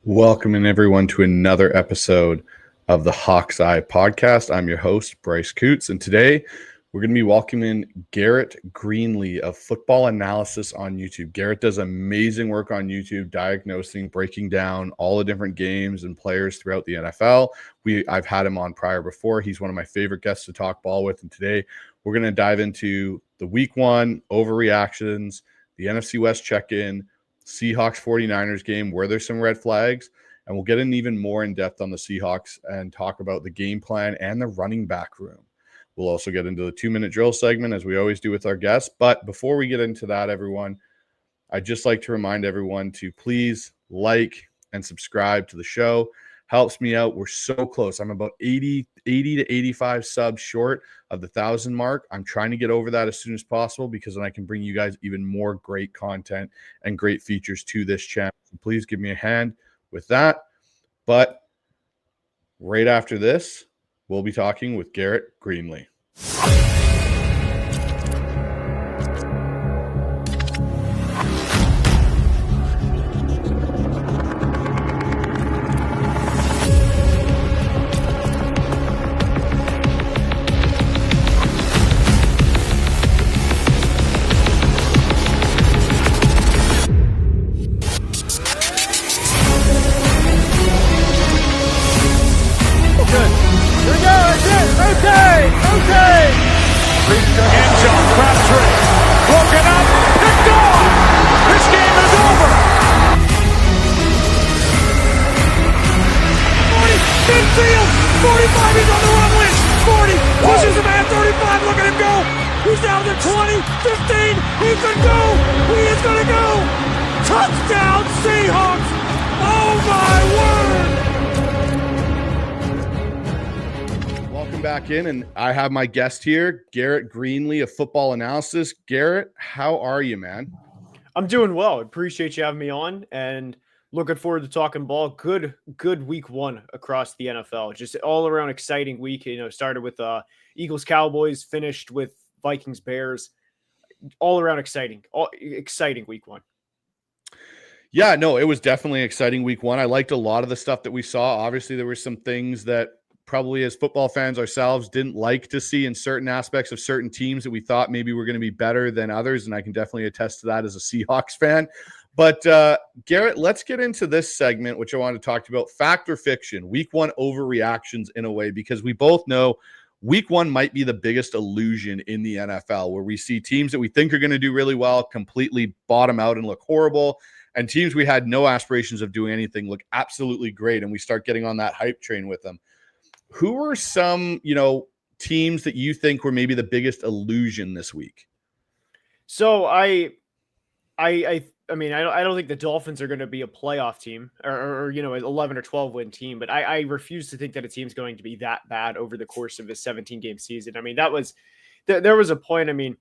Welcoming everyone to another episode of the Hawks Eye podcast. I'm your host, Bryce Coutts, and today we're going to be welcoming Garret Greenlee of Football Analysis on YouTube. Garret does amazing work on YouTube, diagnosing, breaking down all the different games and players throughout the NFL. I've had him on prior before. He's one of my favorite guests to talk ball with, and today we're going to dive into the Week One overreactions, the NFC West check-in, Seahawks 49ers game, where there's some red flags, and we'll get in even more in depth on the Seahawks and talk about the game plan and the running back room. We'll also get into the 2-minute drill segment as we always do with our guests. But before we get into that, everyone, I'd just like to remind everyone to please like and subscribe to the show. Helps me out. We're so close. I'm about 80 to 85 subs short of the 1,000 mark. I'm trying to get over that as soon as possible because then I can bring you guys even more great content and great features to this channel. So please give me a hand with that. But right after this, we'll be talking with Garret Greenlee. Touchdown Seahawks! Oh my word! Welcome back in, and I have my guest here, Garret Greenlee of Football Analysis. Garret, how are you, man? I'm doing well. Appreciate you having me on, and looking forward to talking ball. Good week one across the NFL. Just all around exciting week. Started with Eagles Cowboys, finished with Vikings Bears. All around exciting week one. Yeah, no, it was definitely exciting week one. I liked a lot of the stuff that we saw. Obviously, there were some things that probably as football fans ourselves didn't like to see in certain aspects of certain teams that we thought maybe were going to be better than others. And I can definitely attest to that as a Seahawks fan. But Garret, let's get into this segment, which I want to talk to you about, fact or fiction, week one overreactions in a way, because we both know week one might be the biggest illusion in the NFL, where we see teams that we think are going to do really well completely bottom out and look horrible. And teams we had no aspirations of doing anything look absolutely great, and we start getting on that hype train with them. Who were some, teams that you think were maybe the biggest illusion this week? So I don't think the Dolphins are going to be a playoff team or 11 or 12 win team, but I refuse to think that a team's going to be that bad over the course of a 17-game season. I mean, there was a point. I mean,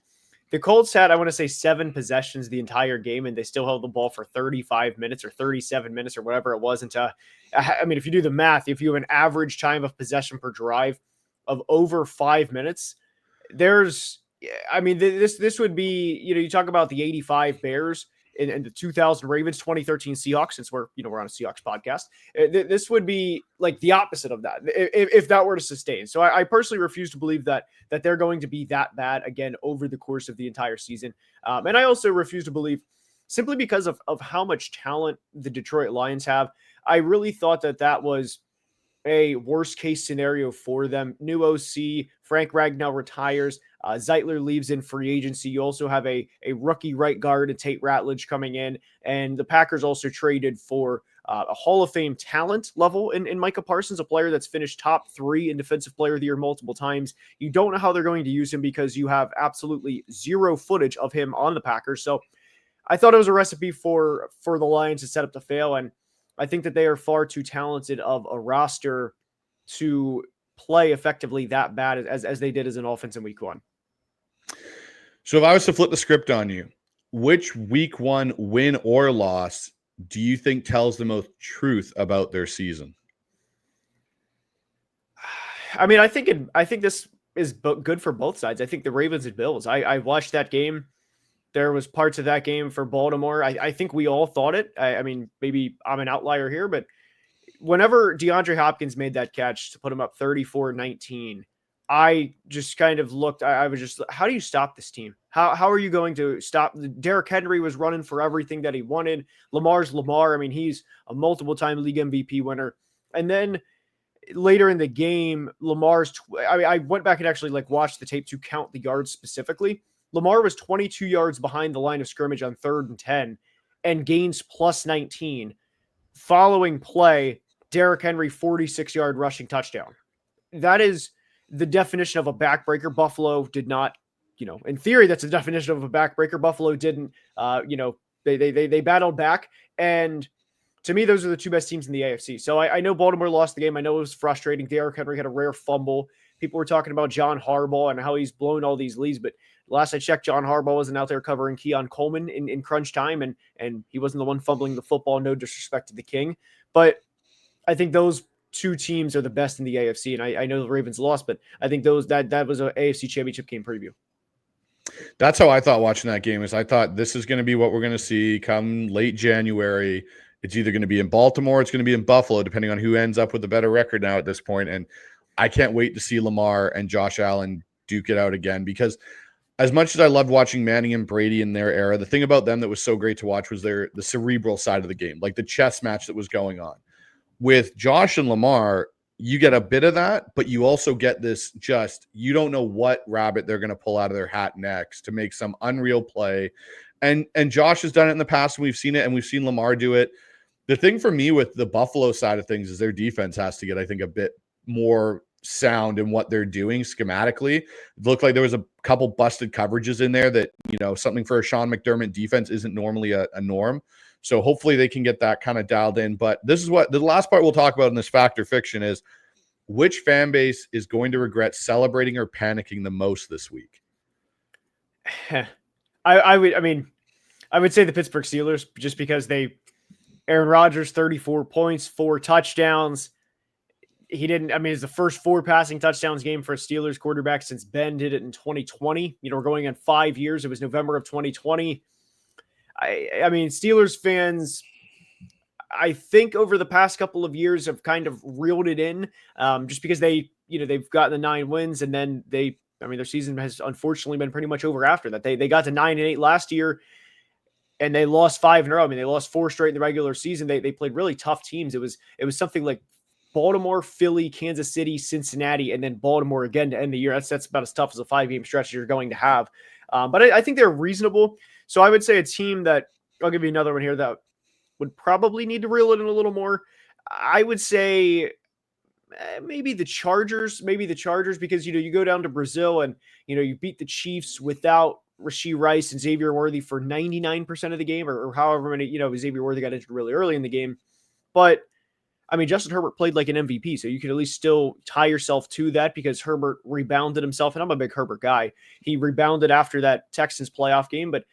the Colts had, I want to say, 7 possessions the entire game, and they still held the ball for 35 minutes or 37 minutes or whatever it was. If you do the math, if you have an average time of possession per drive of over 5 minutes, this would be, you talk about the 85 Bears and the 2000 Ravens, 2013 Seahawks, since we're on a Seahawks podcast. This would be like the opposite of that if that were to sustain. So I personally refuse to believe that they're going to be that bad again over the course of the entire season. And I also refuse to believe, simply because of how much talent the Detroit Lions have, I really thought that was a worst case scenario for them. New OC, Frank Ragnow retires. Zeitler leaves in free agency. You also have a rookie right guard, Tate Ratledge, coming in. And the Packers also traded for a Hall of Fame talent level in Micah Parsons, a player that's finished top 3 in Defensive Player of the Year multiple times. You don't know how they're going to use him because you have absolutely zero footage of him on the Packers. So I thought it was a recipe for the Lions to set up to fail. And I think that they are far too talented of a roster to play effectively that bad as they did as an offense in week one. So if I was to flip the script on you, which week one win or loss do you think tells the most truth about their season? I mean, I think this is good for both sides. I think the Ravens and Bills, I watched that game. There was parts of that game for Baltimore. I think we all thought it. I mean, maybe I'm an outlier here, but whenever DeAndre Hopkins made that catch to put him up 34-19, I just kind of looked. I was just, how do you stop this team? How are you going to stop? Derrick Henry was running for everything that he wanted. Lamar's Lamar. I mean, he's a multiple-time league MVP winner. And then later in the game, I went back and actually like watched the tape to count the yards specifically. Lamar was 22 yards behind the line of scrimmage on 3rd and 10 and gains plus 19. Following play, Derrick Henry 46-yard rushing touchdown. That is the definition of a backbreaker. Buffalo did not, in theory, that's the definition of a backbreaker. Buffalo didn't, they battled back. And to me, those are the two best teams in the AFC. So I know Baltimore lost the game. I know it was frustrating. Derrick Henry had a rare fumble. People were talking about John Harbaugh and how he's blown all these leads. But last I checked, John Harbaugh wasn't out there covering Keon Coleman in crunch time. And he wasn't the one fumbling the football. No disrespect to the king. But I think those two teams are the best in the AFC. And I know the Ravens lost, but I think that was an AFC championship game preview. That's how I thought watching that game. Is I thought this is going to be what we're going to see come late January. It's either going to be in Baltimore, it's going to be in Buffalo, depending on who ends up with a better record now at this point. And I can't wait to see Lamar and Josh Allen duke it out again, because as much as I loved watching Manning and Brady in their era, the thing about them that was so great to watch was the cerebral side of the game, like the chess match that was going on. With Josh and Lamar, you get a bit of that, but you also get this you don't know what rabbit they're going to pull out of their hat next to make some unreal play. And Josh has done it in the past, and we've seen it, and we've seen Lamar do it. The thing for me with the Buffalo side of things is their defense has to get, I think, a bit more sound in what they're doing schematically. It looked like there was a couple busted coverages in there that, something for a Sean McDermott defense isn't normally a norm. So hopefully they can get that kind of dialed in. But this is what the last part we'll talk about in this Fact or Fiction is: which fan base is going to regret celebrating or panicking the most this week? I would say the Pittsburgh Steelers, just because Aaron Rodgers, 34 points, 4 touchdowns. It's the first 4 passing touchdowns game for a Steelers quarterback since Ben did it in 2020. We're going on 5 years. It was November of 2020. Steelers fans, I think over the past couple of years have kind of reeled it in, just because they've gotten the 9 wins, and then their season has unfortunately been pretty much over after that. They got to 9-8 last year, and they lost 5 in a row. They lost 4 straight in the regular season. They played really tough teams. It was something like Baltimore, Philly, Kansas City, Cincinnati, and then Baltimore again to end the year. That's about as tough as a 5-game stretch you're going to have. But I think they're reasonable. So I would say a team that, I'll give you another one here that would probably need to reel it in a little more. I would say maybe the Chargers, because, you go down to Brazil and, you beat the Chiefs without Rashee Rice and Xavier Worthy for 99% of the game, or however many, Xavier Worthy got injured really early in the game. But Justin Herbert played like an MVP, so you could at least still tie yourself to that, because Herbert rebounded himself, and I'm a big Herbert guy. He rebounded after that Texans playoff game, but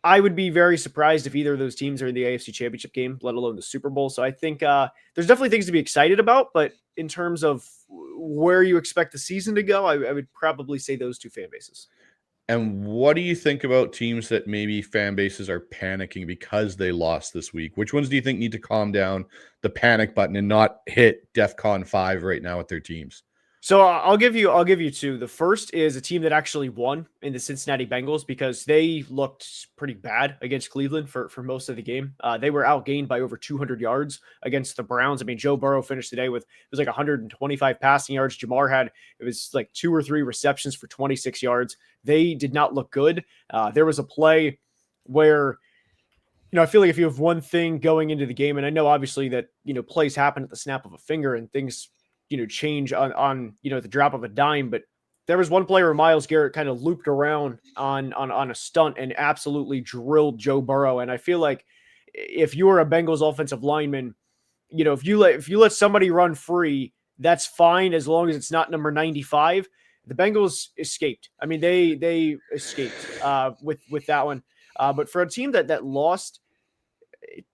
I would be very surprised if either of those teams are in the AFC Championship game, let alone the Super Bowl. So I think there's definitely things to be excited about, but in terms of where you expect the season to go, I would probably say those two fan bases. And what do you think about teams that maybe fan bases are panicking because they lost this week? Which ones do you think need to calm down the panic button and not hit DEFCON 5 right now with their teams? So I'll give you 2. The first is a team that actually won in the Cincinnati Bengals, because they looked pretty bad against Cleveland for most of the game. They were outgained by over 200 yards against the Browns. Joe Burrow finished the day with, it was like 125 passing yards. Jamar it was like 2 or 3 receptions for 26 yards. They did not look good. There was a play where, I feel like if you have one thing going into the game, and I know obviously that, plays happen at the snap of a finger and things, change on the drop of a dime. But there was one play where Myles Garrett kind of looped around on a stunt and absolutely drilled Joe Burrow. And I feel like if you were a Bengals offensive lineman, if you let somebody run free, that's fine as long as it's not number 95. The Bengals escaped. They escaped with that one. But for a team that lost,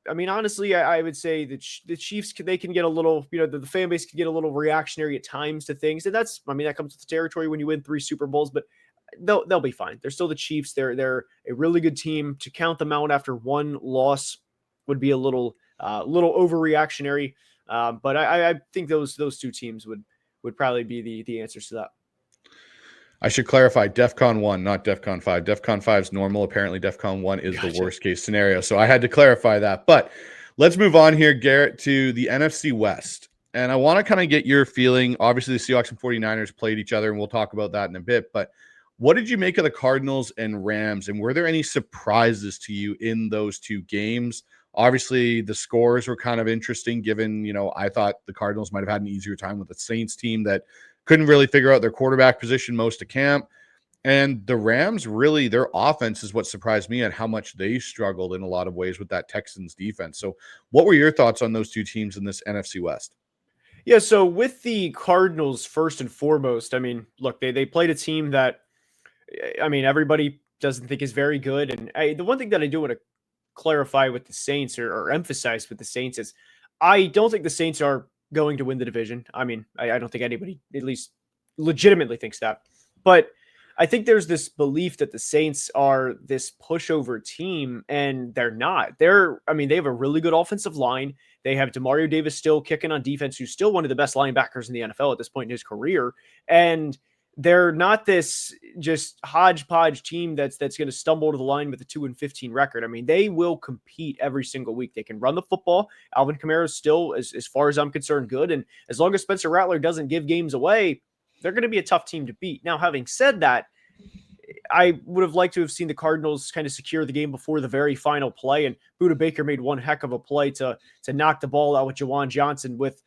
honestly, I would say that the Chiefs, they can get a little, the fan base can get a little reactionary at times to things. And that comes with the territory when you win 3 Super Bowls. But they'll be fine. They're still the Chiefs. They're a really good team. To count them out after one loss would be a little overreactionary. But I think those two teams would probably be the answers to that. I should clarify, DEFCON 1, not DEFCON 5. DEFCON 5 is normal. Apparently, DEFCON 1 is the worst case scenario. So I had to clarify that. But let's move on here, Garrett, to the NFC West. And I want to kind of get your feeling. Obviously, the Seahawks and 49ers played each other, and we'll talk about that in a bit. But what did you make of the Cardinals and Rams? And were there any surprises to you in those two games? Obviously, the scores were kind of interesting, given, I thought the Cardinals might have had an easier time with the Saints team that couldn't really figure out their quarterback position most of camp. And the Rams, really, their offense is what surprised me at how much they struggled in a lot of ways with that Texans defense. So what were your thoughts on those two teams in this NFC West? Yeah, so with the Cardinals, first and foremost, I mean, look, they played a team that, I mean, everybody doesn't think is very good. And the one thing that I do want to clarify with the Saints or emphasize with the Saints is I don't think the Saints are going to win the division. I mean, I don't think anybody at least legitimately thinks that. But I think there's this belief that the Saints are this pushover team, and they're not. They have a really good offensive line. They have Demario Davis still kicking on defense, who's still one of the best linebackers in the NFL at this point in his career. And they're not this just hodgepodge team that's going to stumble to the line with a 2-15 record. I mean, they will compete every single week. They can run the football. Alvin Kamara is still, as far as I'm concerned, good. And as long as Spencer Rattler doesn't give games away, they're going to be a tough team to beat. Now, having said that, I would have liked to have seen the Cardinals kind of secure the game before the very final play. And Budda Baker made one heck of a play to knock the ball out with Jawan Johnson with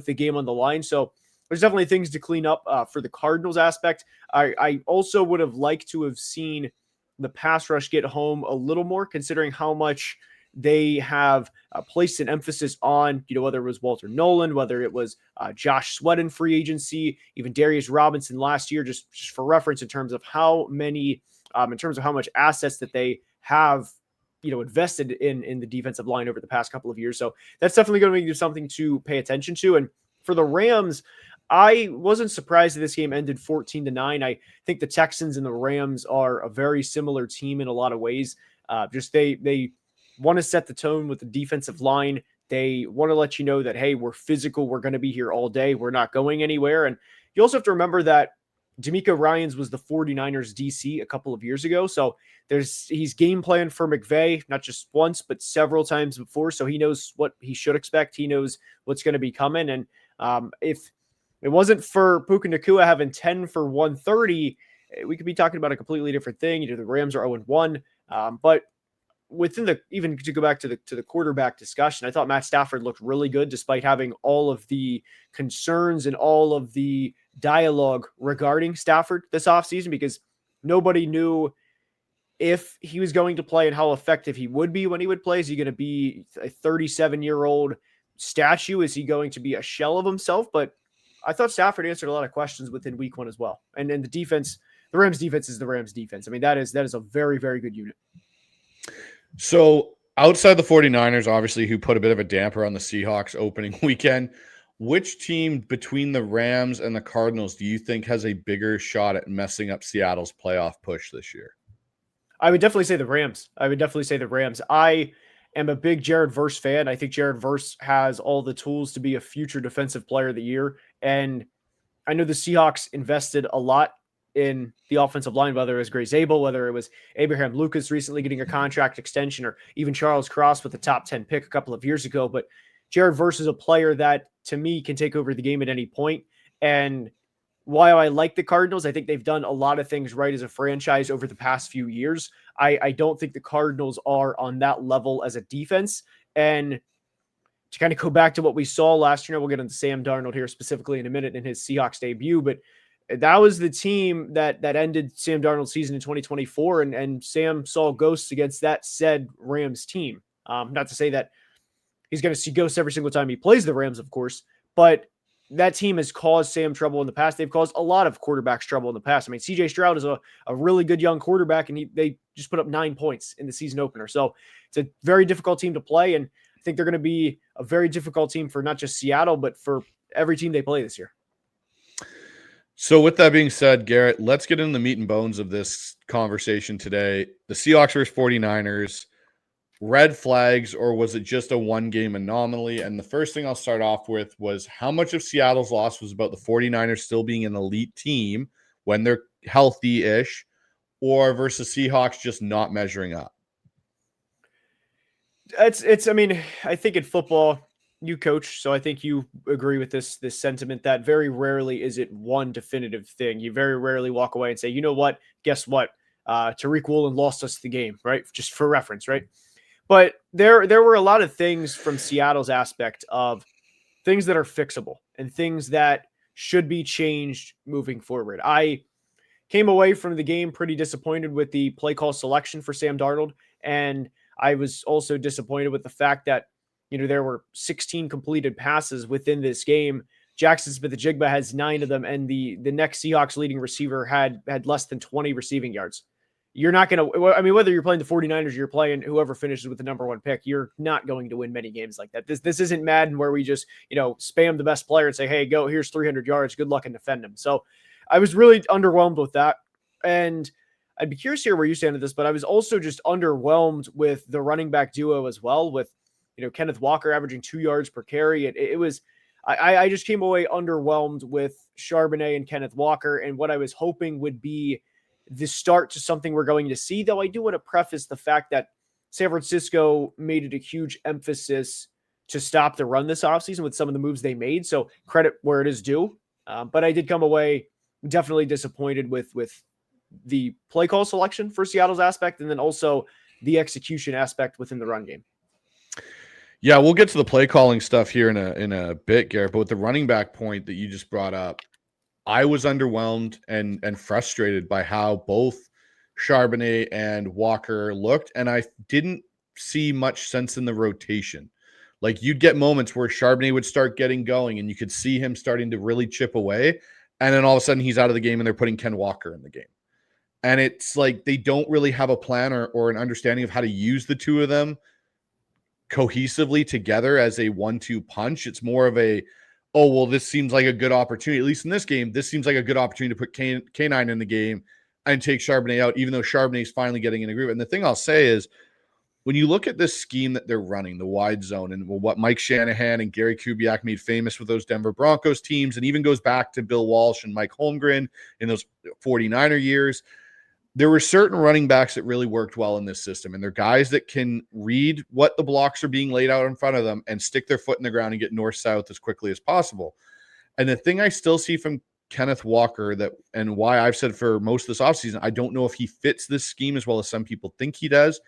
the game on the line. So there's definitely things to clean up for the Cardinals aspect. I also would have liked to have seen the pass rush get home a little more, considering how much they have placed an emphasis on, whether it was Walter Nolan, whether it was Josh Sweat in free agency, even Darius Robinson last year, just for reference in terms of how many, in terms of how much assets that they have, invested in the defensive line over the past couple of years. So that's definitely going to be something to pay attention to. And for the Rams, I wasn't surprised that this game ended 14-9. I think the Texans and the Rams are a very similar team in a lot of ways. They want to set the tone with the defensive line. They want to let you know that, hey, we're physical. We're going to be here all day. We're not going anywhere. And you also have to remember that D'Amico Ryans was the 49ers DC a couple of years ago. So he's game planned for McVay, not just once, but several times before. So he knows what he should expect. He knows what's going to be coming. And if it wasn't for Puka Nacua having 10 for 130, we could be talking about a completely different thing. The Rams are 0-1. But within even to go back to the quarterback discussion, I thought Matt Stafford looked really good despite having all of the concerns and all of the dialogue regarding Stafford this offseason, because nobody knew if he was going to play and how effective he would be when he would play. Is he going to be a 37-year-old statue? Is he going to be a shell of himself? But I thought Stafford answered a lot of questions within week one as well. And then the defense, the Rams defense is the Rams defense. I mean, that is a very, very good unit. So outside the 49ers, obviously, who put a bit of a damper on the Seahawks opening weekend, which team between the Rams and the Cardinals do you think has a bigger shot at messing up Seattle's playoff push this year? I would definitely say the Rams. I am a big Jared Verse fan. I think Jared Verse has all the tools to be a future defensive player of the year. And I know the Seahawks invested a lot in the offensive line, whether it was Gray Zabel, whether it was Abraham Lucas recently getting a contract extension, or even Charles Cross with the top 10 pick a couple of years ago. But Jared Verse is a player that, to me, can take over the game at any point. And while I like the Cardinals, I think they've done a lot of things right as a franchise over the past few years. I don't think the Cardinals are on that level as a defense. And to kind of go back to what we saw last year, we'll get into Sam Darnold here specifically in a minute in his Seahawks debut, but that was the team that ended Sam Darnold's season in 2024, and Sam saw ghosts against that said Rams team. Not to say that he's going to see ghosts every single time he plays the Rams, of course, but that team has caused Sam trouble in the past. They've caused a lot of quarterbacks trouble in the past. I mean, CJ Stroud is a really good young quarterback, and they just put up 9 points in the season opener. So it's a very difficult team to play, and I think they're going to be a very difficult team for not just Seattle, but for every team they play this year. So with that being said, Garrett, let's get into the meat and bones of this conversation today. The Seahawks versus 49ers, red flags, or was it just a one-game anomaly? And the first thing I'll start off with was how much of Seattle's loss was about the 49ers still being an elite team when they're healthy-ish, or versus Seahawks just not measuring up? I mean, I think in football, you coach, so I think you agree with this sentiment that very rarely is it one definitive thing. You very rarely walk away and say, you know what, guess what? Tariq Woolen lost us the game, right? Just for reference, right? But there were a lot of things from Seattle's aspect of things that are fixable and things that should be changed moving forward. I came away from the game pretty disappointed with the play call selection for Sam Darnold, and I was also disappointed with the fact that there were 16 completed passes within this game. Jackson Smith-Njigba has 9 of them, and the next Seahawks leading receiver had less than 20 receiving yards. You're not going to, I mean, whether you're playing the 49ers or you're playing whoever finishes with the number 1 pick, you're not going to win many games like that. This isn't Madden where we just, spam the best player and say, hey, go, here's 300 yards. Good luck and defend him. So I was really underwhelmed with that. And I'd be curious to hear where you stand at this, but I was also just underwhelmed with the running back duo as well, with, Kenneth Walker averaging 2 yards per carry. It was, I just came away underwhelmed with Charbonnet and Kenneth Walker, and what I was hoping would be the start to something we're going to see, though I do want to preface the fact that San Francisco made it a huge emphasis to stop the run this offseason with some of the moves they made. So credit where it is due. But I did come away definitely disappointed with the play call selection for Seattle's aspect, and then also the execution aspect within the run game. Yeah, we'll get to the play calling stuff here in a bit, Garrett. But with the running back point that you just brought up, I was underwhelmed and frustrated by how both Charbonnet and Walker looked, and I didn't see much sense in the rotation. Like, you'd get moments where Charbonnet would start getting going, and you could see him starting to really chip away, and then all of a sudden he's out of the game, and they're putting Ken Walker in the game. And it's like they don't really have a plan or an understanding of how to use the two of them cohesively together as a 1-2 punch. It's more of a, oh, well, this seems like a good opportunity. At least in this game, this seems like a good opportunity to put K9 in the game and take Charbonnet out, even though Charbonnet is finally getting in a groove. And the thing I'll say is, when you look at this scheme that they're running, the wide zone, and what Mike Shanahan and Gary Kubiak made famous with those Denver Broncos teams, and even goes back to Bill Walsh and Mike Holmgren in those 49er years, there were certain running backs that really worked well in this system. And they're guys that can read what the blocks are being laid out in front of them and stick their foot in the ground and get north-south as quickly as possible. And the thing I still see from Kenneth Walker, that, and why I've said for most of this offseason, I don't know if he fits this scheme as well as some people think he does,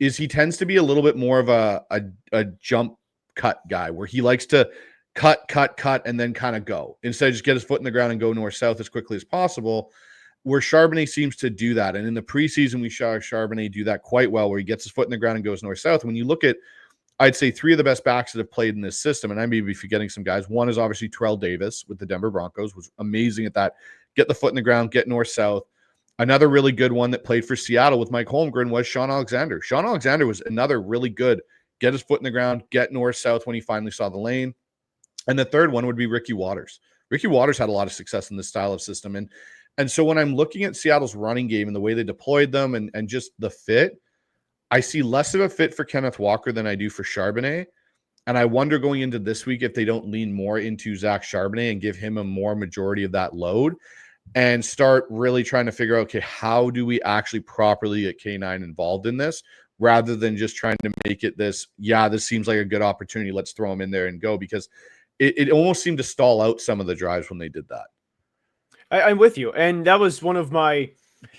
is he tends to be a little bit more of a jump cut guy, where he likes to cut, and then kind of go, instead of just get his foot in the ground and go north-south as quickly as possible, where Charbonnet seems to do that. And in the preseason, we saw Charbonnet do that quite well, where he gets his foot in the ground and goes north-south. And when you look at, I'd say 3 of the best backs that have played in this system, and I may be forgetting some guys. One is obviously Terrell Davis with the Denver Broncos, was amazing at that. Get the foot in the ground, get north-south. Another really good one that played for Seattle with Mike Holmgren was Sean Alexander. Sean Alexander was another really good, get his foot in the ground, get north-south when he finally saw the lane. And the third one would be Ricky Waters. Ricky Waters had a lot of success in this style of system. And so when I'm looking at Seattle's running game and the way they deployed them and just the fit, I see less of a fit for Kenneth Walker than I do for Charbonnet. And I wonder going into this week if they don't lean more into Zach Charbonnet and give him a more majority of that load and start really trying to figure out, okay, how do we actually properly get K9 involved in this, rather than just trying to make it this, yeah, this seems like a good opportunity, let's throw him in there and go, because it almost seemed to stall out some of the drives when they did that. I'm with you. And that was one of my,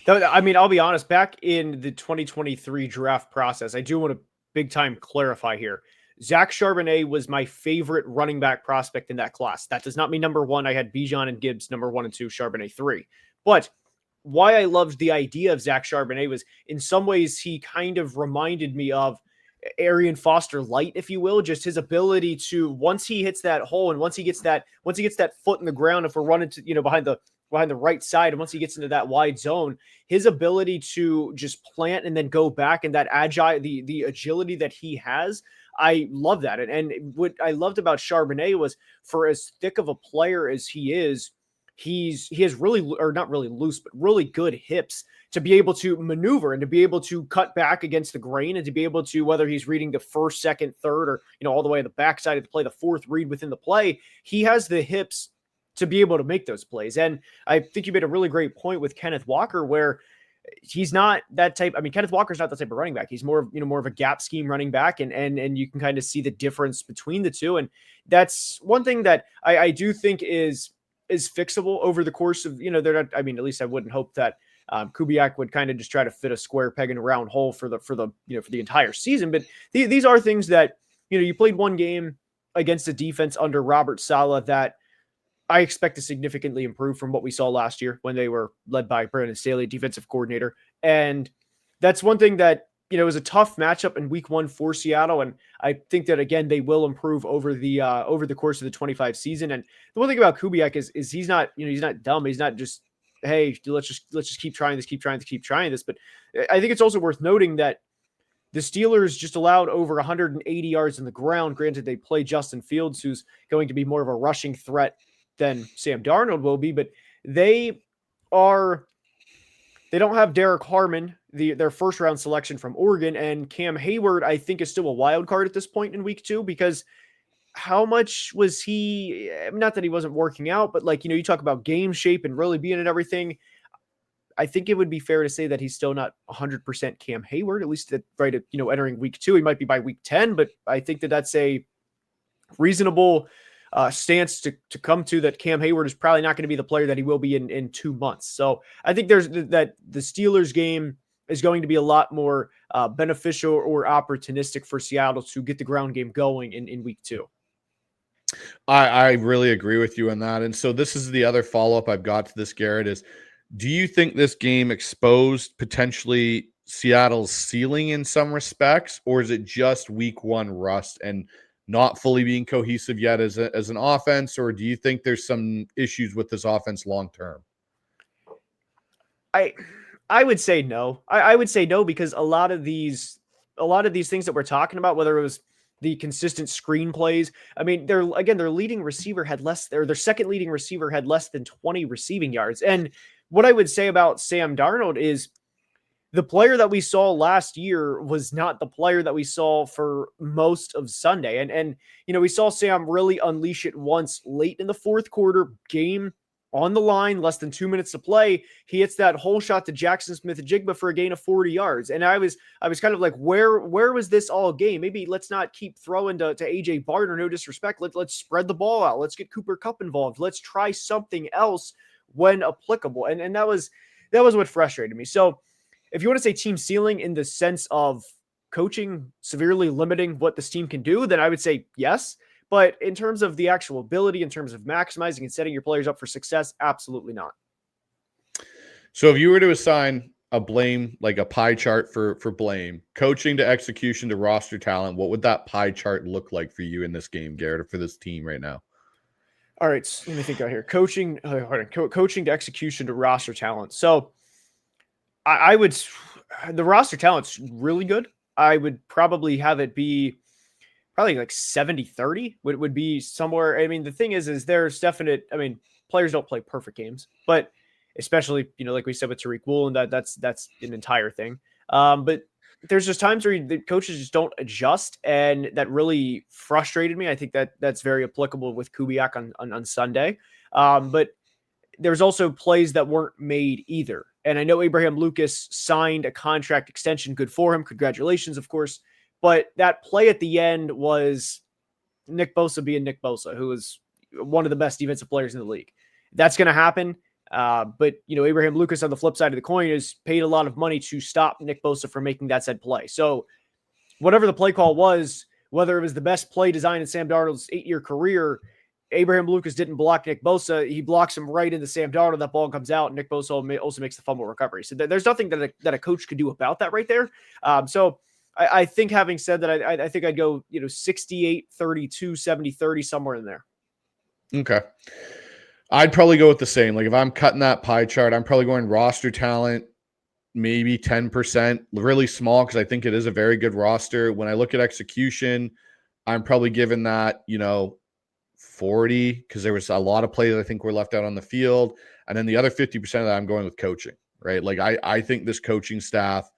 I mean, I'll be honest, back in the 2023 draft process, I do want to big time clarify here. Zach Charbonnet was my favorite running back prospect in that class. That does not mean number 1. I had Bijan and Gibbs, number 1 and 2, Charbonnet 3. But why I loved the idea of Zach Charbonnet was, in some ways, he kind of reminded me of Arian Foster light, if you will, just his ability to, once he hits that hole and once he gets that foot in the ground, if we're running to, behind the right side, and once he gets into that wide zone, his ability to just plant and then go back, and that the agility that he has, I love that. And what I loved about Charbonnet was, for as thick of a player as he is, he has really, or not really loose, but really good hips to be able to maneuver and to be able to cut back against the grain and to be able to, whether he's reading the first, second, third, or, all the way to the backside of the play, the fourth read within the play, he has the hips to be able to make those plays. And I think you made a really great point with Kenneth Walker, where he's not that type. I mean, Kenneth Walker's not the type of running back. He's more of, more of a gap scheme running back. And you can kind of see the difference between the two. And that's one thing that I do think is fixable over the course of, they're not, I mean, at least I wouldn't hope that Kubiak would kind of just try to fit a square peg in a round hole for the entire season. But these are things that, you played one game against a defense under Robert Saleh that I expect to significantly improve from what we saw last year when they were led by Brandon Staley, defensive coordinator. And that's one thing that, it was a tough matchup in week 1 for Seattle. And I think that, again, they will improve over the course of the 25 season. And the one thing about Kubiak is he's not, he's not dumb. He's not just, hey, let's just keep trying this. But I think it's also worth noting that the Steelers just allowed over 180 yards on the ground. Granted, they play Justin Fields, who's going to be more of a rushing threat than Sam Darnold will be, but they don't have Derek Harmon, their first round selection from Oregon, and Cam Hayward, I think, is still a wild card at this point in week 2, because how much was he, not that he wasn't working out, but you talk about game shape and really being at everything. I think it would be fair to say that he's still not 100% Cam Hayward, at least right at, entering week 2. He might be by week 10, but I think that that's a reasonable stance to come to, that Cam Hayward is probably not going to be the player that he will be in 2 months. So I think there's that the Steelers game is going to be a lot more beneficial or opportunistic for Seattle to get the ground game going in week 2. I really agree with you on that. And so this is the other follow-up I've got to this, Garrett, is do you think this game exposed potentially Seattle's ceiling in some respects, or is it just week 1 rust and not fully being cohesive yet as an offense, or do you think there's some issues with this offense long term? I would say no. I would say no, because a lot of these things that we're talking about, whether it was the consistent screen plays, I mean, their leading receiver had their second leading receiver had less than 20 receiving yards. And what I would say about Sam Darnold is the player that we saw last year was not the player that we saw for most of Sunday. And we saw Sam really unleash it once late in the fourth quarter, game on the line, less than 2 minutes to play. He hits that whole shot to Jackson Smith-Njigba for a gain of 40 yards. And I was kind of like, where was this all game? Maybe let's not keep throwing to AJ Barner, no disrespect. Let's spread the ball out. Let's get Cooper Kupp involved. Let's try something else when applicable. And that was what frustrated me. So if you want to say team ceiling in the sense of coaching severely limiting what this team can do, then I would say yes. But in terms of the actual ability, in terms of maximizing and setting your players up for success, absolutely not. So if you were to assign a blame, like a pie chart for blame, coaching to execution to roster talent, what would that pie chart look like for you in this game, Garrett, or for this team right now? All right, so let me think out here. Coaching to execution to roster talent. So I would, the roster talent's really good. I would probably have it be probably like 70-30 would be somewhere. I mean, the thing is there's definite, I mean, players don't play perfect games, but especially, like we said with Tariq Woolen, that's an entire thing. But there's just times where the coaches just don't adjust, and that really frustrated me. I think that's very applicable with Kubiak on Sunday. But there's also plays that weren't made either. And I know Abraham Lucas signed a contract extension. Good for him. Congratulations, of course. But that play at the end was Nick Bosa being Nick Bosa, who is one of the best defensive players in the league. That's going to happen. But, Abraham Lucas on the flip side of the coin is paid a lot of money to stop Nick Bosa from making that said play. So whatever the play call was, whether it was the best play design in Sam Darnold's 8-year career, Abraham Lucas didn't block Nick Bosa. He blocks him right into Sam Darnold. That ball comes out, and Nick Bosa also makes the fumble recovery. So there's nothing that a coach could do about that right there. So I think, having said that, I think I'd go 68-32, 70-30, somewhere in there. Okay. I'd probably go with the same. Like if I'm cutting that pie chart, I'm probably going roster talent, maybe 10%, really small, because I think it is a very good roster. When I look at execution, I'm probably giving that, 40 because there was a lot of plays I think were left out on the field. And then the other 50% of that I'm going with coaching, right? Like I think this coaching staff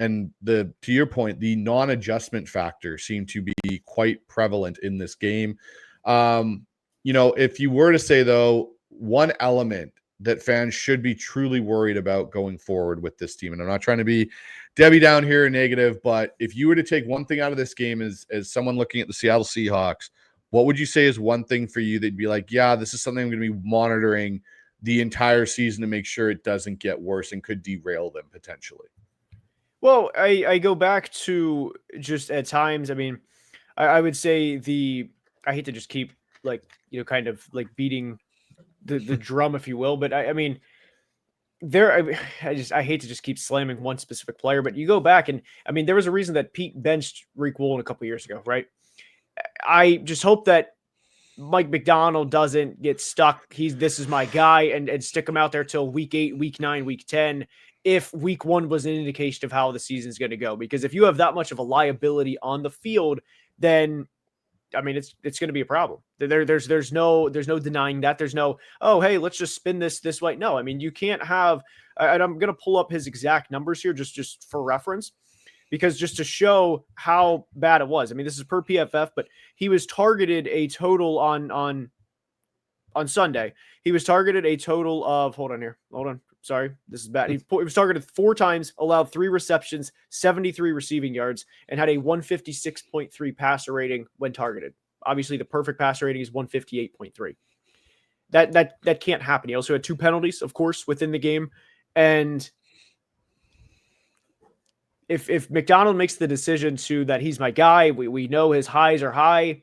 and to your point, the non-adjustment factor seemed to be quite prevalent in this game. If you were to say though, one element that fans should be truly worried about going forward with this team, and I'm not trying to be Debbie down here negative, but if you were to take one thing out of this game as someone looking at the Seattle Seahawks, what would you say is one thing for you that'd be like, yeah, this is something I'm going to be monitoring the entire season to make sure it doesn't get worse and could derail them potentially? Well, I go back to just at times, I memean, I would say I hate to just keep kind of like beating the drum, if you will, but I mean, I hate to just keep slamming one specific player, but you go back and I mean, there was a reason that Pete benched Rick Woolen a couple years ago, right? I just hope that Mike McDonald doesn't get stuck. This is my guy and stick him out there till week 8, week 9, week 10. If week 1 was an indication of how the season's going to go, because if you have that much of a liability on the field, then I mean, it's going to be a problem. There's no denying that. There's no, oh, hey, let's just spin this way. No, I mean, you can't have, and I'm going to pull up his exact numbers here just for reference, because just to show how bad it was. I mean, this is per PFF, but he was targeted a total on Sunday. He was targeted a total of, hold on. Sorry, this is bad. He was targeted 4 times, allowed 3 receptions, 73 receiving yards, and had a 156.3 passer rating when targeted. Obviously, the perfect passer rating is 158.3. That can't happen. He also had 2 penalties, of course, within the game. And if McDonald makes the decision that he's my guy, we know his highs are high,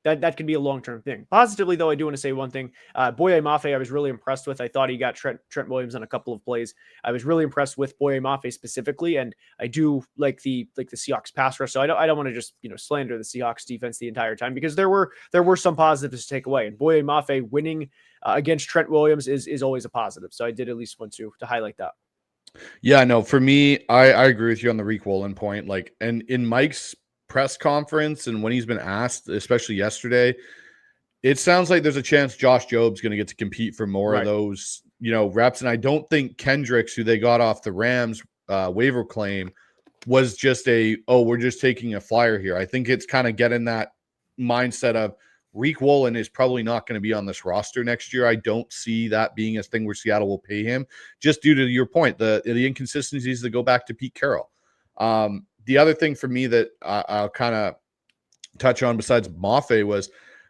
that could be a long-term thing. Positively, though, I do want to say one thing. Boye Mafe, I was really impressed with. I thought he got Trent Williams on a couple of plays. I was really impressed with Boye Mafe specifically, and I do like the Seahawks pass rush. So I don't want to just slander the Seahawks defense the entire time, because there were some positives to take away. And Boye Mafe winning against Trent Williams is always a positive. So I did at least want to highlight that. Yeah, no, for me, I agree with you on the Rick Woolen point. Like, and in Mike's press conference and when he's been asked, especially yesterday, it sounds like there's a chance Josh Job's going to get to compete for more of those, reps. And I don't think Kendricks, who they got off the Rams waiver claim, was just we're just taking a flyer here. I think it's kind of getting that mindset of Rick Woolen is probably not going to be on this roster next year. I don't see that being a thing where Seattle will pay him, just due to your point, the inconsistencies that go back to Pete Carroll. The other thing for me that I'll kind of touch on besides Mafe was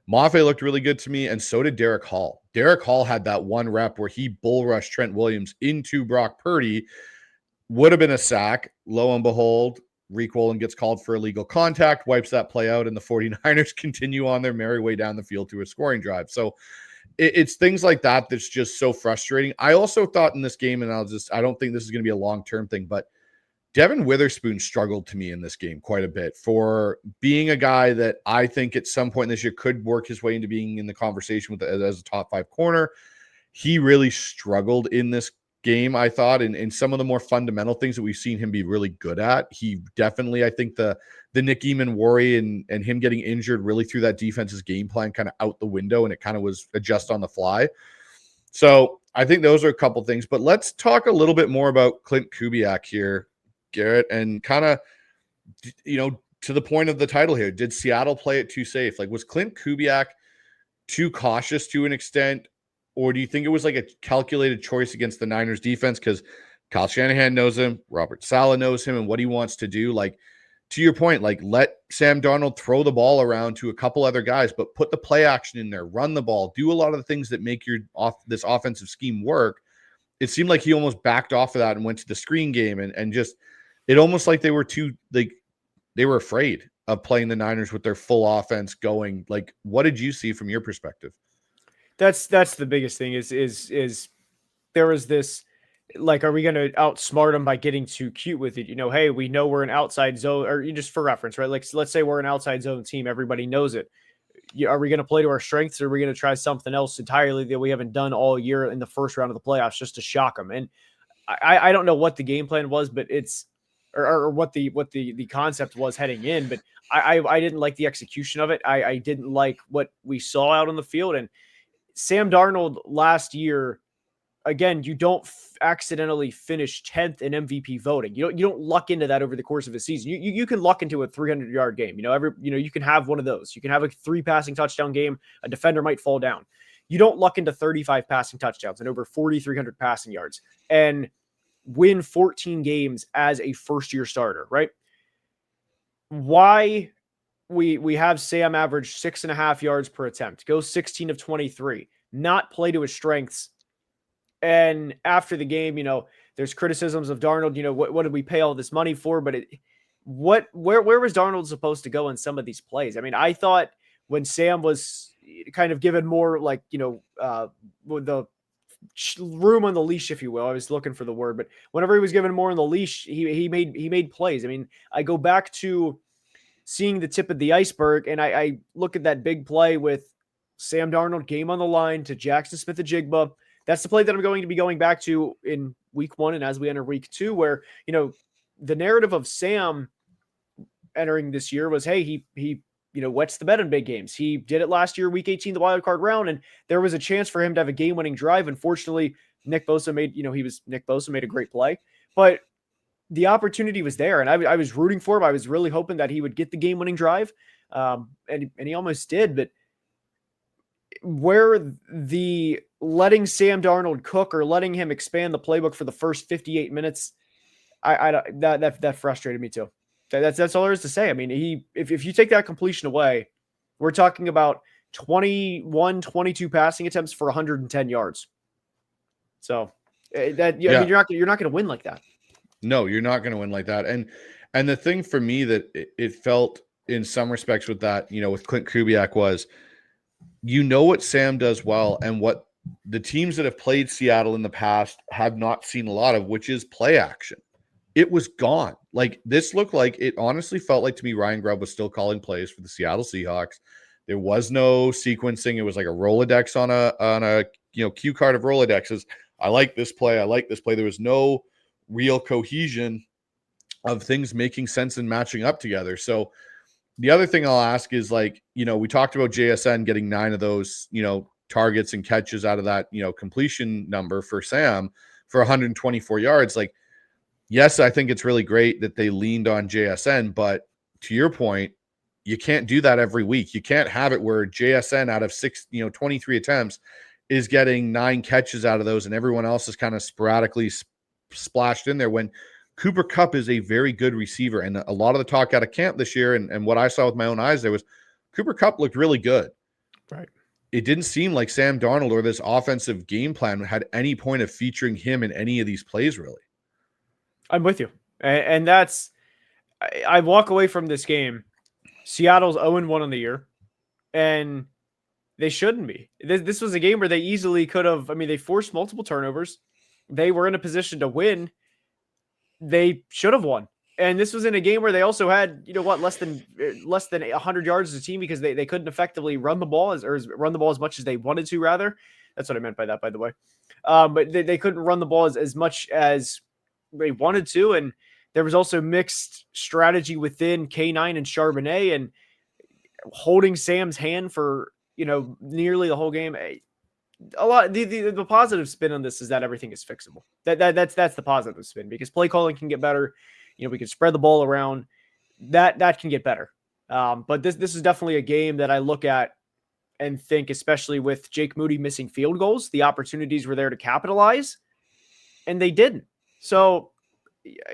Mafe looked really good to me, and so did Derek Hall. Derek Hall had that one rep where he bull rushed Trent Williams into Brock Purdy. Would have been a sack. Lo and behold, Rick Woolen gets called for illegal contact, wipes that play out, and the 49ers continue on their merry way down the field to a scoring drive. So it's things like that that's just so frustrating. I also thought in this game, and I don't think this is going to be a long-term thing, but Devin Witherspoon struggled to me in this game quite a bit for being a guy that I think at some point this year could work his way into being in the conversation as a top 5 corner. He really struggled in this game, I thought, in some of the more fundamental things that we've seen him be really good at. He definitely, I think the Nick Eamon worry and him getting injured really threw that defense's game plan kind of out the window, and it kind of was adjust on the fly. So I think those are a couple things, but let's talk a little bit more about Klint Kubiak here, Garrett, and kind of, to the point of the title here, did Seattle play it too safe? Like, was Klint Kubiak too cautious to an extent, or do you think it was like a calculated choice against the Niners defense? Because Kyle Shanahan knows him, Robert Saleh knows him, and what he wants to do. Like, to your point, like, let Sam Darnold throw the ball around to a couple other guys, but put the play action in there, run the ball, do a lot of the things that make this offensive scheme work. It seemed like he almost backed off of that and went to the screen game and just, it almost like they were they were afraid of playing the Niners with their full offense going. Like, what did you see from your perspective? That's the biggest thing is there was this, like, are we going to outsmart them by getting too cute with it? Hey, we know we're an outside zone, or just for reference, right? Like, let's say we're an outside zone team. Everybody knows it. Are we going to play to our strengths, or are we going to try something else entirely that we haven't done all year in the first round of the playoffs just to shock them? And I don't know what the game plan was, but it's or what the concept was heading in, but I didn't like the execution of it. I didn't like what we saw out on the field. And Sam Darnold last year, again, you don't accidentally finish 10th in MVP voting. You don't luck into that over the course of a season. You can luck into a 300-yard game. You can have one of those. You can have a 3 passing touchdown game. A defender might fall down. You don't luck into 35 passing touchdowns and over 4,300 passing yards and win 14 games as a first-year starter, right? Why we have Sam average 6.5 yards per attempt, go 16 of 23, not play to his strengths. And after the game, there's criticisms of Darnold. What did we pay all this money for? But where was Darnold supposed to go in some of these plays? I mean, I thought when Sam was kind of given more with the room on the leash, if you will, I was looking for the word, but whenever he was given more on the leash, he made plays. I mean, I go back to seeing the tip of the iceberg, and I look at that big play with Sam Darnold, game on the line, to Jackson Smith-Njigba. That's the play that I'm going to be going back to in week 1 and as we enter week 2, where, the narrative of Sam entering this year was, hey, he wets the bed in big games. He did it last year, week 18, the wild card round, and there was a chance for him to have a game-winning drive. Unfortunately, Nick Bosa made a great play, but the opportunity was there, and I was rooting for him. I was really hoping that he would get the game-winning drive, and he almost did, but where the letting Sam Darnold cook or letting him expand the playbook for the first 58 minutes, that frustrated me too. That's all there is to say. I mean, if you take that completion away, we're talking about 22 passing attempts for 110 yards. So I mean, you're not going to win like that. No, you're not going to win like that. And the thing for me that it felt in some respects with that, with Klint Kubiak was, what Sam does well and what the teams that have played Seattle in the past have not seen a lot of, which is play action. It was gone. Like, this looked like, it honestly felt like to me Ryan Grubb was still calling plays for the Seattle Seahawks. There was no sequencing. It was like a Rolodex on a cue card of Rolodexes. I like this play. I like this play. There was no real cohesion of things making sense and matching up together. So the other thing I'll ask is, we talked about JSN getting 9 of those, targets and catches out of that, completion number for Sam for 124 yards. Like, yes, I think it's really great that they leaned on JSN, but to your point, you can't do that every week. You can't have it where JSN out of 23 attempts is getting 9 catches out of those and everyone else is kind of sporadically splashed in there, when Cooper Kupp is a very good receiver. And a lot of the talk out of camp this year and what I saw with my own eyes there was Cooper Kupp looked really good. Right. It didn't seem like Sam Darnold or this offensive game plan had any point of featuring him in any of these plays, really. I'm with you. And that's, I walk away from this game. Seattle's 0-1 on the year, and they shouldn't be. This was a game where they easily could have, they forced multiple turnovers. They were in a position to win. They should have won. And this was in a game where they also had, less than 100 yards as a team because they couldn't effectively run the ball as much as they wanted to, rather. That's what I meant by that, by the way. But they couldn't run the ball as much as they wanted to. And there was also mixed strategy within K9 and Charbonnet, and holding Sam's hand for, nearly the whole game. A lot. The positive spin on this is that everything is fixable. That's the positive spin, because play calling can get better. We can spread the ball around. That can get better. But this is definitely a game that I look at and think, especially with Jake Moody missing field goals, the opportunities were there to capitalize, and they didn't. So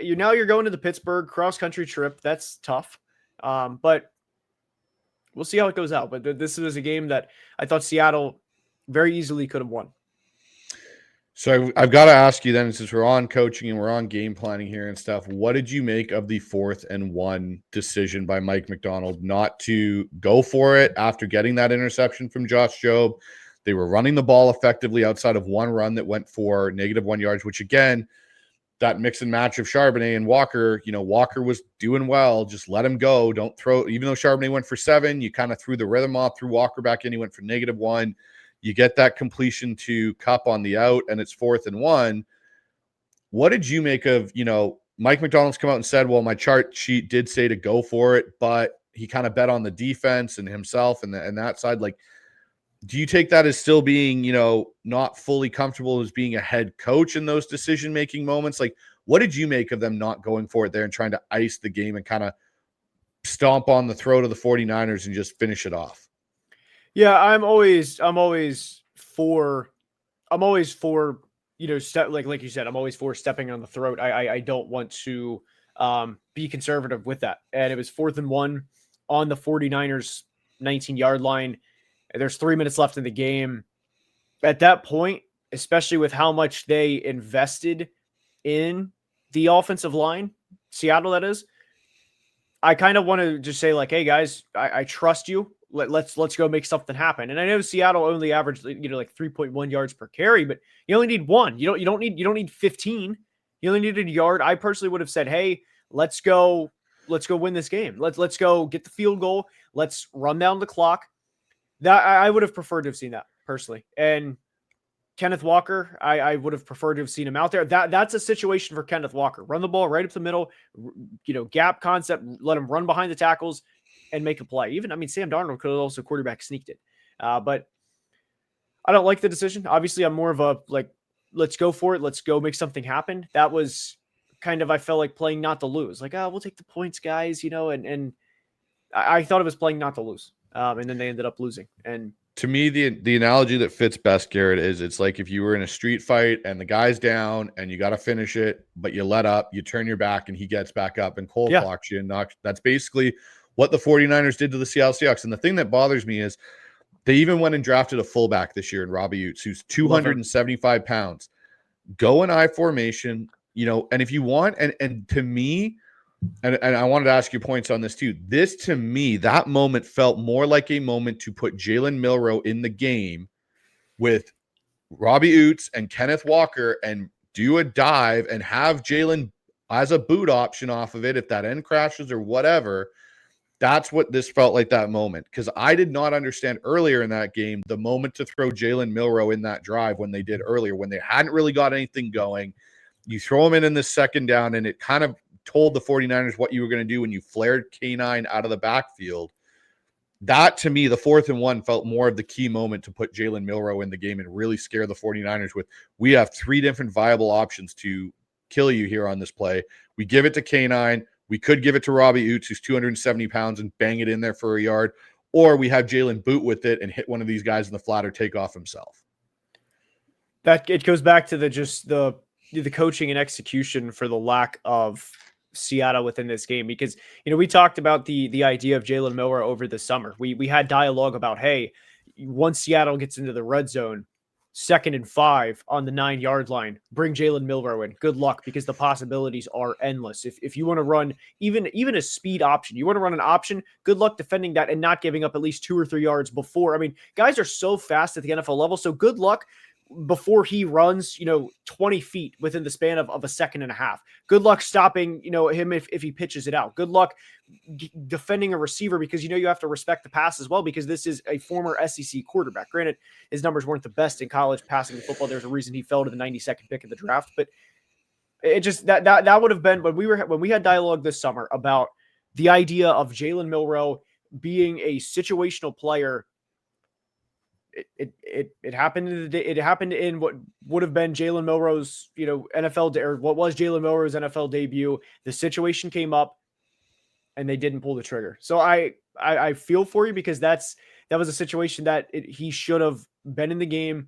you're going to the Pittsburgh cross-country trip. That's tough. But we'll see how it goes out. But this was a game that I thought Seattle very easily could have won. So I've got to ask you then, since we're on coaching and we're on game planning here and stuff, what did you make of the 4th and 1 decision by Mike Macdonald not to go for it after getting that interception from Josh Jobe? They were running the ball effectively outside of one run that went for -1 yards, which again, that mix and match of Charbonnet and Walker, Walker was doing well. Just let him go. Don't throw, even though Charbonnet went for 7, you kind of threw the rhythm off, threw Walker back in. He went for -1. You get that completion to Kupp on the out, and it's 4th and 1. What did you make of, Mike McDonald's come out and said, well, my chart sheet did say to go for it, but he kind of bet on the defense and himself and that side. Like, do you take that as still being, not fully comfortable as being a head coach in those decision-making moments? Like, what did you make of them not going for it there and trying to ice the game and kind of stomp on the throat of the 49ers and just finish it off? Yeah, I'm always for, step like you said, I'm always for stepping on the throat. I don't want to be conservative with that. And it was 4th and 1 on the 49ers 19-yard line. There's 3 minutes left in the game. At that point, especially with how much they invested in the offensive line, Seattle, that is, I kind of want to just say, like, hey guys, I trust you. Let's go make something happen. And I know Seattle only averaged, like 3.1 yards per carry, but you only need one. You don't need 15. You only need a yard. I personally would have said, hey, let's go win this game. Let's go get the field goal. Let's run down the clock. That I would have preferred to have seen that personally. And Kenneth Walker, I would have preferred to have seen him out there. That's a situation for Kenneth Walker. Run the ball right up the middle, gap concept, let him run behind the tackles and make a play. Even, Sam Darnold could have also quarterback sneaked it. But I don't like the decision. Obviously, I'm more of a, like, let's go for it. Let's go make something happen. That was kind of, I felt like playing not to lose. Like, we'll take the points, guys, and I thought it was playing not to lose. And then they ended up losing. And to me, the analogy that fits best, Garrett, is it's like if you were in a street fight and the guy's down and you got to finish it, but you let up, you turn your back and he gets back up and cold clocks you and knocks. That's basically what the 49ers did to the Seattle Seahawks. And the thing that bothers me is they even went and drafted a fullback this year in Robbie Utes, who's 275 pounds. Go in I formation, and if you want, and to me, and I wanted to ask you points on this too. This, to me, that moment felt more like a moment to put Jalen Milroe in the game with Robbie Utes and Kenneth Walker and do a dive and have Jalen as a boot option off of it if that end crashes or whatever. That's what this felt like, that moment, because I did not understand earlier in that game the moment to throw Jalen Milroe in that drive when they did earlier, when they hadn't really got anything going. You throw him in the second down, and it kind of told the 49ers what you were going to do when you flared K9 out of the backfield. That, to me, the 4th and 1 felt more of the key moment to put Jalen Milroe in the game and really scare the 49ers with, we have 3 different viable options to kill you here on this play. We give it to K9. We could give it to Robbie Utes, who's 270 pounds, and bang it in there for a yard. Or we have Jalen boot with it and hit one of these guys in the flat or take off himself. That it goes back to the coaching and execution for the lack of Seattle within this game, because we talked about the idea of Jalen Milroe over the summer. We had dialogue about, hey, once Seattle gets into the red zone, 2nd and 5 on the 9-yard line, bring Jalen Milroe in. Good luck, because the possibilities are endless. If you want to run even a speed option, you want to run an option, good luck defending that and not giving up at least 2 or 3 yards before. Guys are so fast at the NFL level, so good luck before he runs, 20 feet within the span of a second and a half. Good luck stopping, him if he pitches it out. Good luck defending a receiver, because you have to respect the pass as well, because this is a former SEC quarterback. Granted, his numbers weren't the best in college passing the football. There's a reason he fell to the 92nd pick of the draft, but it just that would have been when we had dialogue this summer about the idea of Jalen Milroe being a situational player. It happened in the day. It happened in what would have been Jalen Milroe's, NFL or what was Jalen Milroe's NFL debut. The situation came up, and they didn't pull the trigger. So I feel for you, because that was a situation that he should have been in the game,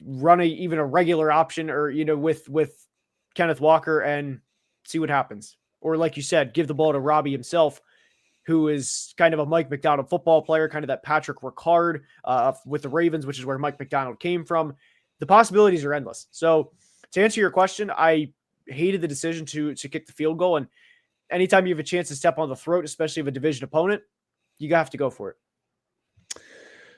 run even a regular option, or with Kenneth Walker and see what happens. Or like you said, give the ball to Robbie himself, who is kind of a Mike Macdonald football player, kind of that Patrick Ricard with the Ravens, which is where Mike Macdonald came from. The possibilities are endless. So to answer your question, I hated the decision to kick the field goal. And anytime you have a chance to step on the throat, especially of a division opponent, you have to go for it.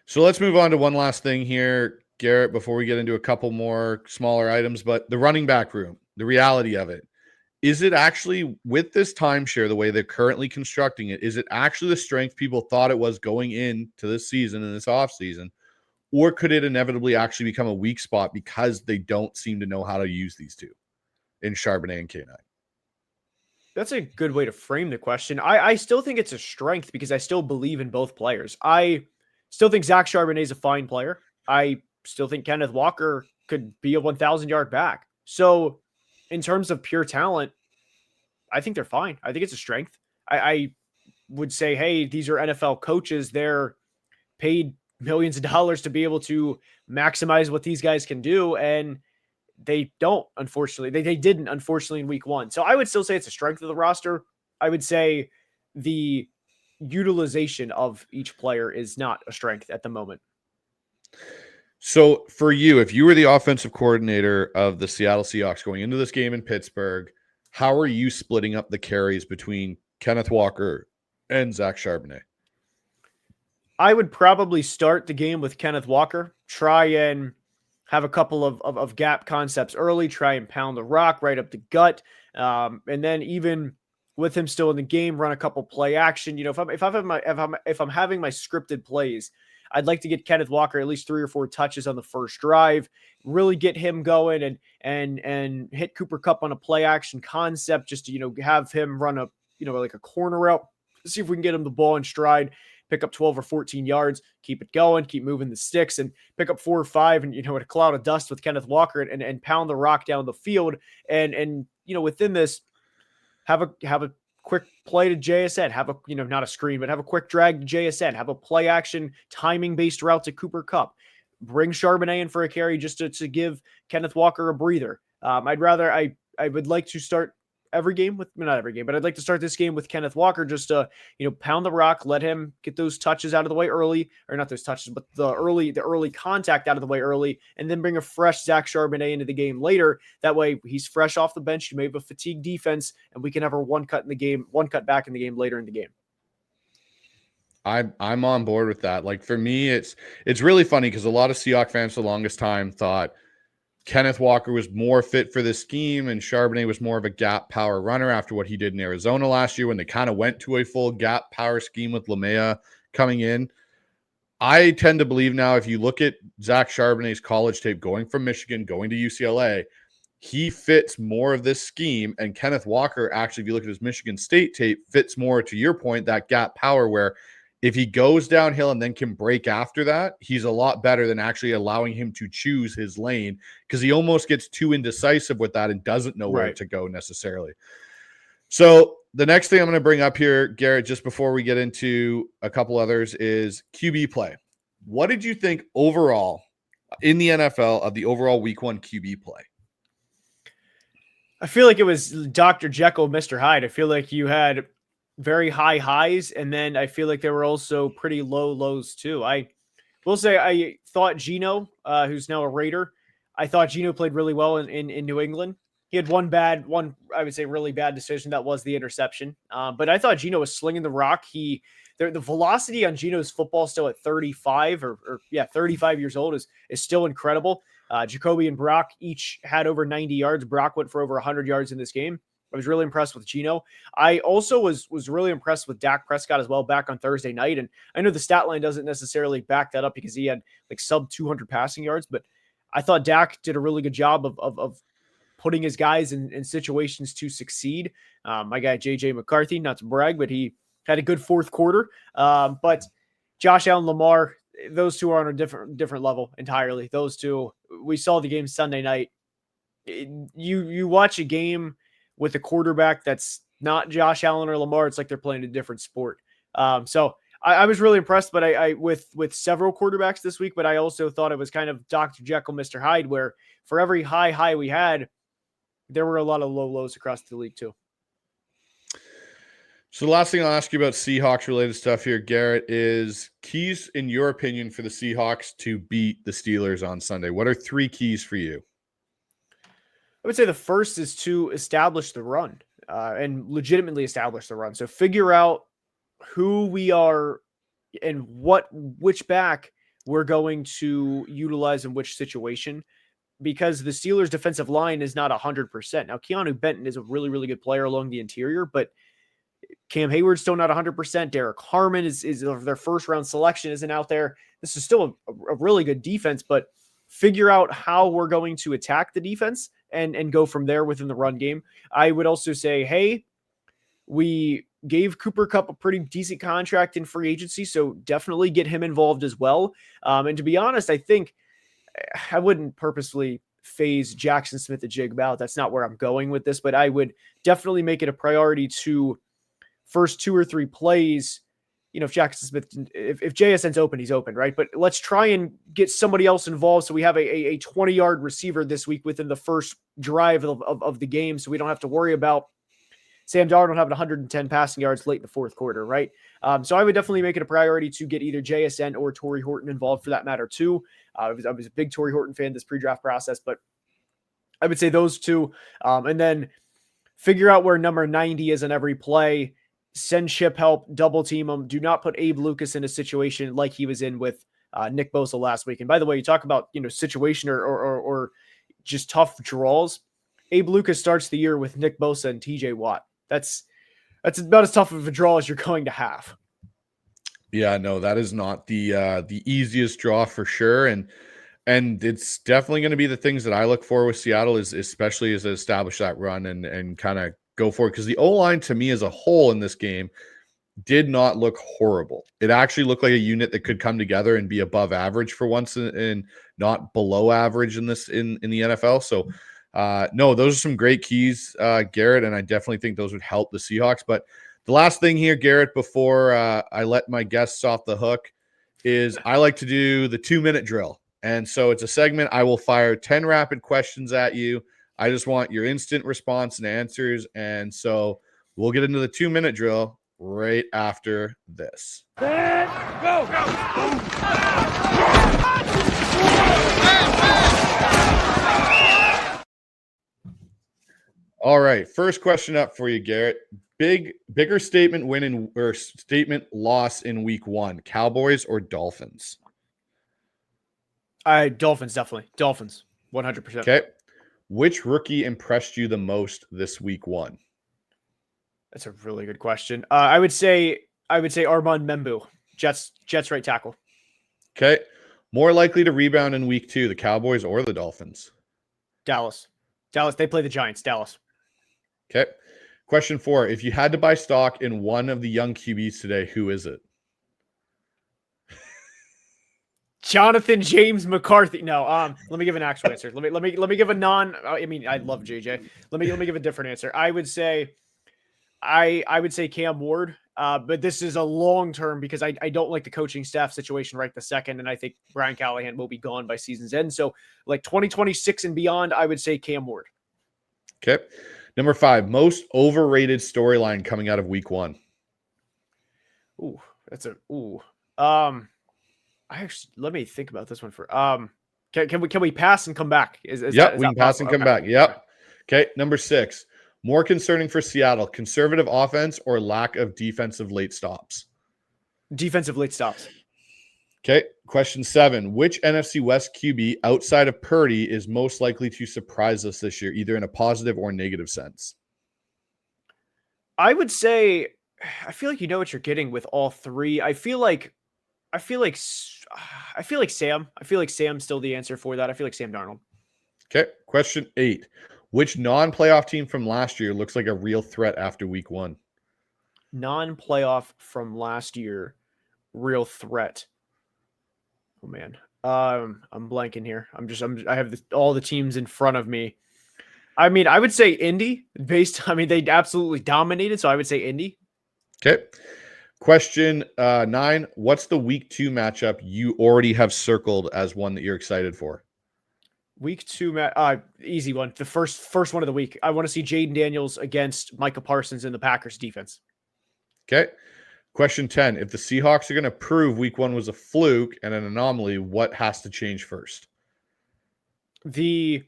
So let's move on to one last thing here, Garrett, before we get into a couple more smaller items. But the running back room, the reality of it. Is it actually, with this timeshare, the way they're currently constructing it, is it actually the strength people thought it was going into this season and this offseason? Or could it inevitably actually become a weak spot because they don't seem to know how to use these two in Charbonnet and K9? That's a good way to frame the question. I still think it's a strength because I still believe in both players. I still think Zach Charbonnet is a fine player. I still think Kenneth Walker could be a 1,000-yard back. So, in terms of pure talent, I think they're fine. I think it's a strength. I would say, hey, these are NFL coaches. They're paid millions of dollars to be able to maximize what these guys can do. And they don't, unfortunately. They didn't, unfortunately, in week one. So I would still say it's a strength of the roster. I would say the utilization of each player is not a strength at the moment. So for you, if you were the offensive coordinator of the Seattle Seahawks going into this game in Pittsburgh, how are you splitting up the carries between Kenneth Walker and Zach Charbonnet? I would probably start the game with Kenneth Walker, try and have a couple of gap concepts early, try and pound the rock right up the gut. And then even with him still in the game, run a couple play action. You know, if I'm having my scripted plays, I'd like to get Kenneth Walker at least 3 or 4 touches on the first drive, really get him going and hit Cooper Kupp on a play action concept, just to, you know, have him run a, you know, like a corner route, see if we can get him the ball in stride, pick up 12 or 14 yards, keep it going, keep moving the sticks, and pick up 4 or 5, and, you know, in a cloud of dust with Kenneth Walker and pound the rock down the field. And, you know, within this, have a quick play to JSN, have a, you know, not a screen, but have a quick drag to JSN, have a play action timing based route to Cooper Kupp, bring Charbonnet in for a carry just to give Kenneth Walker a breather. I would like to start every game with, not every game, but I'd like to start this game with Kenneth Walker, just to, you know, pound the rock, let him get those touches out of the way early, or not those touches, but the early contact out of the way early, and then bring a fresh Zach Charbonnet into the game later. That way he's fresh off the bench. You may have a fatigued defense, and we can have a one cut back in the game later in the game. I'm on board with that. Like, for me, it's really funny because a lot of Seahawks fans for the longest time thought Kenneth Walker was more fit for this scheme and Charbonnet was more of a gap power runner after what he did in Arizona last year when they kind of went to a full gap power scheme with LaMea coming in. I tend to believe now, if you look at Zach Charbonnet's college tape going from Michigan, going to UCLA, he fits more of this scheme. And Kenneth Walker, actually, if you look at his Michigan State tape, fits more, to your point, that gap power, where if he goes downhill and then can break after that, he's a lot better than actually allowing him to choose his lane, because he almost gets too indecisive with that and doesn't know where to go necessarily. So the next thing I'm going to bring up here, Garrett, just before we get into a couple others, is QB play. What did you think overall in the NFL of the overall week 1 QB play? I feel like it was Dr. Jekyll, Mr. Hyde. I feel like you had very high highs, and then I feel like there were also pretty low lows too. I will say I thought Geno, who's now a Raider, I thought Geno played really well in New England. He had one I would say really bad decision. That was the interception. But I thought Geno was slinging the rock. The velocity on Geno's football still at 35 or 35 years old is still incredible. Jacoby and Brock each had over 90 yards. Brock went for over 100 yards in this game. I was really impressed with Geno. I also was really impressed with Dak Prescott as well back on Thursday night. And I know the stat line doesn't necessarily back that up because he had like sub 200 passing yards, but I thought Dak did a really good job of putting his guys in situations to succeed. My guy, JJ McCarthy, not to brag, but he had a good fourth quarter. But Josh Allen, Lamar, those two are on a different level entirely. Those two, we saw the game Sunday night. You watch a game with a quarterback that's not Josh Allen or Lamar, it's like they're playing a different sport. So I was really impressed, but I with several quarterbacks this week, but I also thought it was kind of Dr. Jekyll, Mr. Hyde, where for every high we had, there were a lot of low lows across the league too. So the last thing I'll ask you about Seahawks related stuff here, Garrett, is keys, in your opinion, for the Seahawks to beat the Steelers on Sunday. What are 3 keys for you? I would say the first is to establish the run and legitimately establish the run. So figure out who we are and which back we're going to utilize in which situation, because the Steelers defensive line is not 100%. Now, Keanu Benton is a really, really good player along the interior, but Cam Hayward's still not 100%. Derek Harmon is their first round selection isn't out there. This is still a really good defense, but figure out how we're going to attack the defense and go from there within the run game. I would also say, hey, We gave Cooper Kupp a pretty decent contract in free agency, so definitely get him involved as well. And to be honest, I think I wouldn't purposely phase Jackson Smith-Njigba out. That's not where I'm going with this, but I would definitely make it a priority to first 2 or 3 plays. If Jackson Smith, if JSN's open, he's open, right? But let's try and get somebody else involved so we have a 20-yard receiver this week within the first drive of the game, so we don't have to worry about Sam Darnold having 110 passing yards late in the fourth quarter, right? So I would definitely make it a priority to get either JSN or Torrey Horton involved for that matter too. I was a big Torrey Horton fan this pre-draft process, but I would say those two. And then figure out where number 90 is in every play. Send ship help, double team him. Do not put Abe Lucas in a situation like he was in with Nick Bosa last week. And by the way, you talk about situation or just tough draws. Abe Lucas starts the year with Nick Bosa and TJ Watt. That's about as tough of a draw as you're going to have. Yeah, no, that is not the easiest draw for sure, and it's definitely going to be the things that I look for with Seattle, is especially as they establish that run and kind of go for it, because the O-line to me as a whole in this game did not look horrible. It actually looked like a unit that could come together and be above average for once and not below average in the NFL. So no, those are some great keys, Garrett, and I definitely think those would help the Seahawks. But the last thing here, Garrett, before I let my guests off the hook, is I like to do the 2-minute drill. And so it's a segment. I will fire 10 rapid questions at you. I just want your instant response and answers. And so we'll get into the 2-minute drill right after this. Set, go! All right. First question up for you, Garrett. Bigger statement win or statement loss in week 1, Cowboys or Dolphins? Dolphins, definitely. Dolphins, 100%. Okay. Which rookie impressed you the most this week 1? That's a really good question. I would say Armand Membu, Jets right tackle. Okay. More likely to rebound in week 2, the Cowboys or the Dolphins? Dallas. They play the Giants. Dallas. Okay. Question 4. If you had to buy stock in one of the young QBs today, who is it? Jonathan James McCarthy. No, let me give an actual answer. Let me give a non. I mean, I love JJ. Let me give a different answer. I would say Cam Ward. But this is a long term because I don't like the coaching staff situation right this second, and I think Brian Callahan will be gone by season's end. So, like 2026 and beyond, I would say Cam Ward. Okay. Number 5, most overrated storyline coming out of week 1. Ooh, that's a ooh. Let me think about this one for can we pass and come back? We can pass and come back. Yep. Okay. Number 6. More concerning for Seattle, conservative offense or lack of defensive late stops? Defensive late stops. Okay. Question 7. Which NFC West QB outside of Purdy is most likely to surprise us this year, either in a positive or negative sense? I would say, I feel like you know what you're getting with all three. I feel like Sam. I feel like Sam's still the answer for that. I feel like Sam Darnold. Okay. Question 8. Which non-playoff team from last year looks like a real threat after week 1? Non-playoff from last year, real threat. Oh man, I'm blanking here. I have all the teams in front of me. I mean, I would say Indy. They absolutely dominated, so I would say Indy. Okay. Question 9. What's the week 2 matchup you already have circled as one that you're excited for? Week 2 easy one. The first one of the week. I want to see Jaden Daniels against Micah Parsons in the Packers defense. Okay. Question 10. If the Seahawks are going to prove week 1 was a fluke and an anomaly, what has to change first? The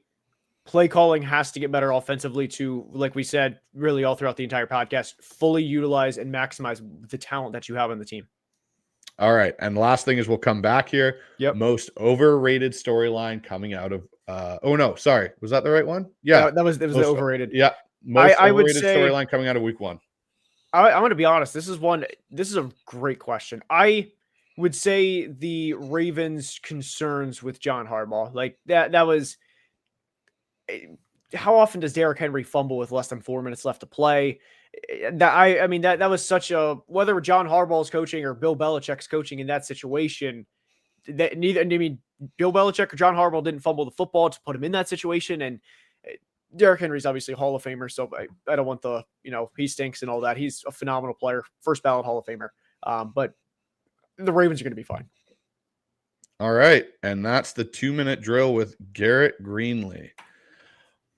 play calling has to get better offensively to, like we said, really all throughout the entire podcast, fully utilize and maximize the talent that you have on the team. All right. And the last thing is we'll come back here. Yep. Most overrated storyline coming out of sorry. Was that the right one? Yeah. That was the overrated. Yeah. Most overrated storyline coming out of week 1. I'm going to be honest. This is a great question. I would say the Ravens' concerns with John Harbaugh, like that was, how often does Derrick Henry fumble with less than 4 minutes left to play? I mean, that was such a, whether John Harbaugh's coaching or Bill Belichick's coaching in that situation, that neither, I mean, Bill Belichick or John Harbaugh didn't fumble the football to put him in that situation. And Derrick Henry's obviously a Hall of Famer, so I don't want the, he stinks and all that. He's a phenomenal player, first ballot Hall of Famer. But the Ravens are going to be fine. All right. And that's the 2-minute drill with Garret Greenlee.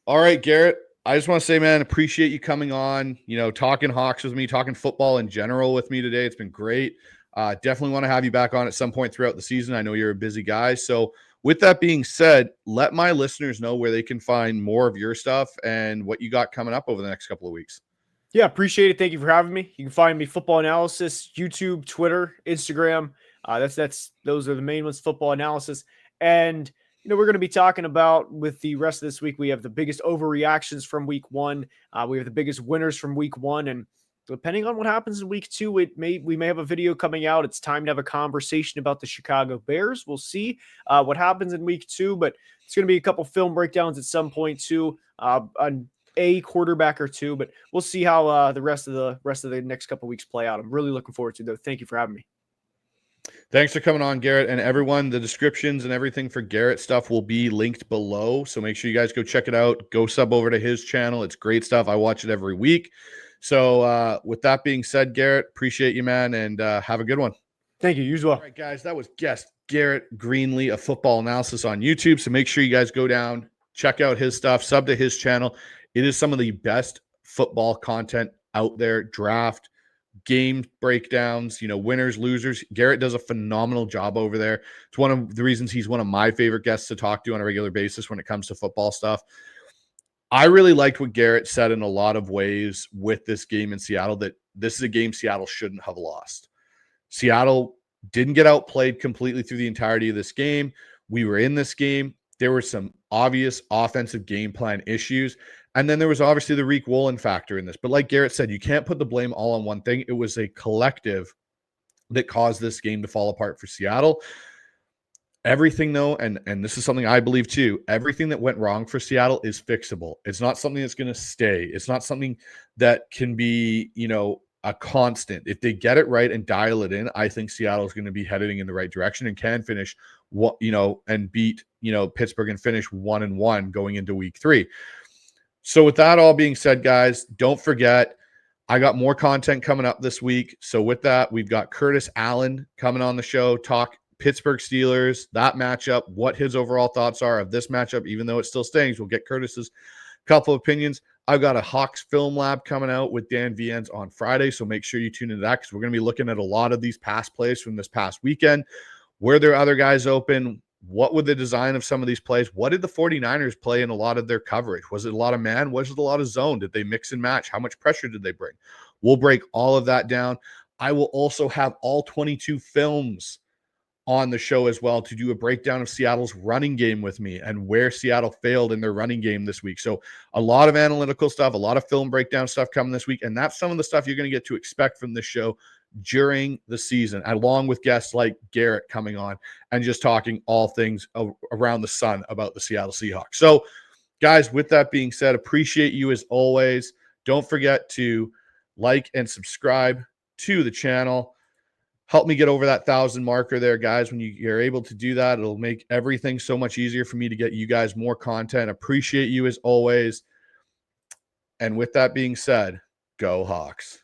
All right, Garret. I just want to say, man, appreciate you coming on, talking Hawks with me, talking football in general with me today. It's been great. Definitely want to have you back on at some point throughout the season. I know you're a busy guy. So with that being said, let my listeners know where they can find more of your stuff and what you got coming up over the next couple of weeks. Yeah, appreciate it. Thank you for having me. You can find me Football Analysis, YouTube, Twitter, Instagram. Those are the main ones, Football Analysis. And we're going to be talking about, with the rest of this week, we have the biggest overreactions from week one. We have the biggest winners from week one. And depending on what happens in week two, we may have a video coming out. It's time to have a conversation about the Chicago Bears. We'll see what happens in week two, but it's going to be a couple film breakdowns at some point too, on a quarterback or two, but we'll see how the rest of the next couple weeks play out. I'm really looking forward to it, though. Thank you for having me. Thanks for coming on, Garret. And everyone, the descriptions and everything for Garret stuff will be linked below. So make sure you guys go check it out. Go sub over to his channel. It's great stuff. I watch it every week. So with that being said, Garret, appreciate you, man, and have a good one. Thank you. You as well. All right, guys, that was guest Garret Greenlee of Football Analysis on YouTube. So make sure you guys go down, check out his stuff, sub to his channel. It is some of the best football content out there. Draft, game breakdowns, winners, losers. Garret does a phenomenal job over there. It's one of the reasons he's one of my favorite guests to talk to on a regular basis when it comes to football stuff. I really liked what Garret said in a lot of ways with this game in Seattle, that this is a game Seattle shouldn't have lost. Seattle didn't get outplayed completely through the entirety of this game. We were in this game. There were some obvious offensive game plan issues. And then there was obviously the Riq Woolen factor in this. But like Garret said, you can't put the blame all on one thing. It was a collective that caused this game to fall apart for Seattle. Everything, though, and this is something I believe too, everything that went wrong for Seattle is fixable. It's not something that's going to stay. It's not something that can be, a constant. If they get it right and dial it in, I think Seattle is going to be heading in the right direction and can finish and beat, Pittsburgh and finish 1-1 going into week 3. So with that all being said, guys, don't forget, I got more content coming up this week. So with that, we've got Curtis Allen coming on the show, talk Pittsburgh Steelers, that matchup, what his overall thoughts are of this matchup, even though it still stings. We'll get Curtis's couple of opinions. I've got a Hawks Film Lab coming out with Dan Viens on Friday, so make sure you tune into that because we're going to be looking at a lot of these pass plays from this past weekend. Were there other guys open? What would the design of some of these plays? What did the 49ers play in a lot of their coverage? Was it a lot of man? Was it a lot of zone? Did they mix and match? How much pressure did they bring? We'll break all of that down. I will also have all 22 films on the show as well to do a breakdown of Seattle's running game with me and where Seattle failed in their running game this week. So a lot of analytical stuff, a lot of film breakdown stuff coming this week. And that's some of the stuff you're going to get to expect from this show during the season, along with guests like Garret coming on and just talking all things around the sun about the Seattle Seahawks. So guys, with that being said, appreciate you as always. Don't forget to like and subscribe to the channel. Help me get over that 1,000 marker there, guys. When you're able to do that, it'll make everything so much easier for me to get you guys more content. Appreciate you as always. And with that being said, go Hawks.